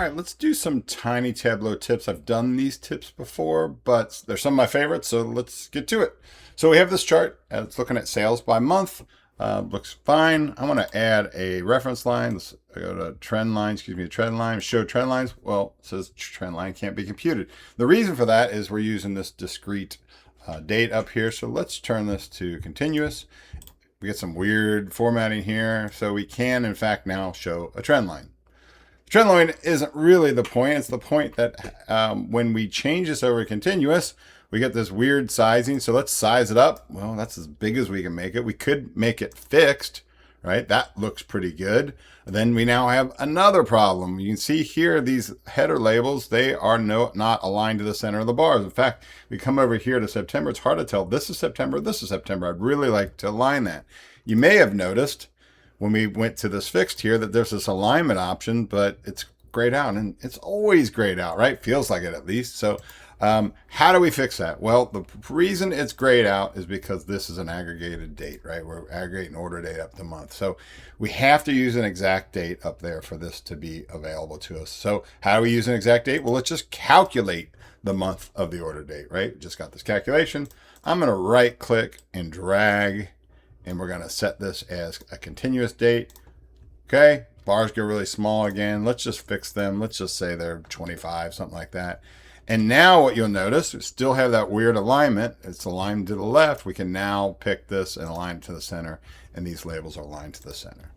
right, let's do some tiny Tableau tips. I've done these tips before, but they're some of my favorites, so let's get to it. So we have this chart. It's looking at sales by month. Looks fine. I want to add a reference line. Let's go to trend line, trend line, show trend lines. Well, it says trend line can't be computed. The reason for that is we're using this discrete date up here. So let's turn this to continuous. We get some weird formatting here. So we can, in fact, now show a trend line. Trend line isn't really the point. It's the point that when we change this over to continuous, we get this weird sizing. So let's size it up. Well, that's as big as we can make it. We could make it fixed, right? That looks pretty good. Then we now have another problem. You can see here, these header labels, they are not aligned to the center of the bars. In fact, we come over here to September. It's hard to tell. This is September. This is September. I'd really like to align that. You may have noticed when we went to this fixed here that there's this alignment option, but it's grayed out, and it's always grayed out, right? Feels like it at least. So how do we fix that? Well, the reason it's grayed out is because this is an aggregated date, right? We're aggregating order date up to month. So we have to use an exact date up there for this to be available to us. So how do we use an exact date? Well, let's just calculate the month of the order date, right? Just got this calculation. I'm going to right click and drag, and we're going to set this as a continuous date. Okay, bars get really small again. Let's just fix them. Let's just say they're 25, something like that. And now what you'll notice, we still have that weird alignment. It's aligned to the left. We can now pick this and align it to the center, and these labels are aligned to the center.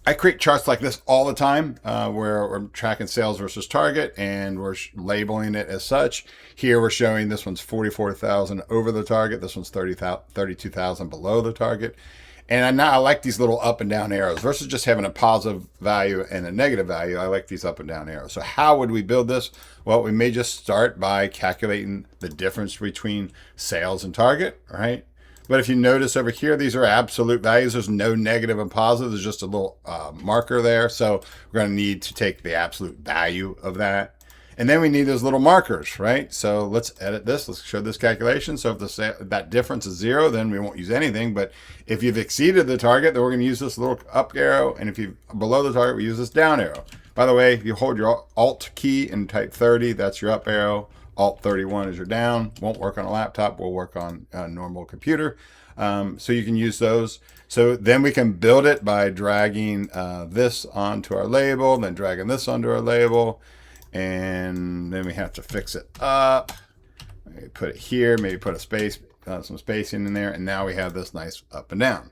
I create charts like this all the time where we're tracking sales versus target, and we're labeling it as such. Here we're showing this one's 44,000 over the target. This one's 32,000 below the target. And I like these little up and down arrows versus just having a positive value and a negative value. I like these up and down arrows. So how would we build this? Well, we may just start by calculating the difference between sales and target, right? But if you notice over here, these are absolute values. There's no negative and positive. There's just a little marker there. So we're going to need to take the absolute value of that. And then we need those little markers, right? So let's edit this. Let's show this calculation. So if that difference is 0, then we won't use anything. But if you've exceeded the target, then we're going to use this little up arrow. And if you're below the target, we use this down arrow. By the way, if you hold your Alt key and type 30, that's your up arrow. Alt 31 is your down. Won't work on a laptop. Will work on a normal computer. So you can use those. So then we can build it by dragging this onto our label, then dragging this onto our label. And then we have to fix it up. Maybe put it here, maybe put a space, some spacing in there, and now we have this nice up and down.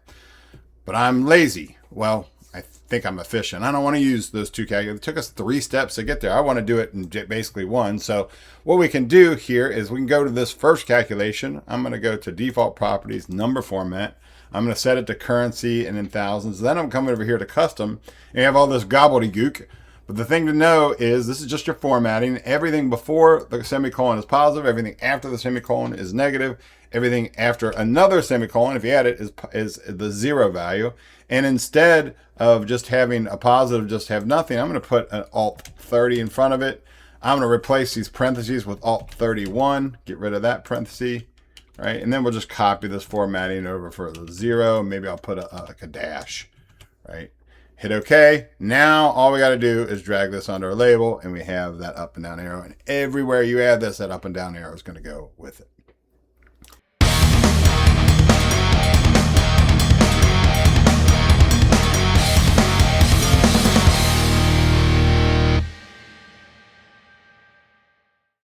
But I'm lazy. Well, I think I'm efficient. I don't want to use those two calculators. It took us 3 steps to get there. I want to do it in basically 1. So what we can do here is we can go to this first calculation. I'm going to go to default properties, number format. I'm going to set it to currency and in thousands. Then I'm coming over here to custom, and you have all this gobbledygook. But the thing to know is this is just your formatting. Everything before the semicolon is positive. Everything after the semicolon is negative. Everything after another semicolon, if you add it, is the 0 value. And instead of just having a positive, just have nothing, I'm going to put an Alt 30 in front of it. I'm going to replace these parentheses with Alt 31. Get rid of that parenthesis, right? And then we'll just copy this formatting over for the 0. Maybe I'll put like a dash, right? Hit OK. Now all we got to do is drag this onto our label, and we have that up and down arrow. And everywhere you add this, that up and down arrow is going to go with it.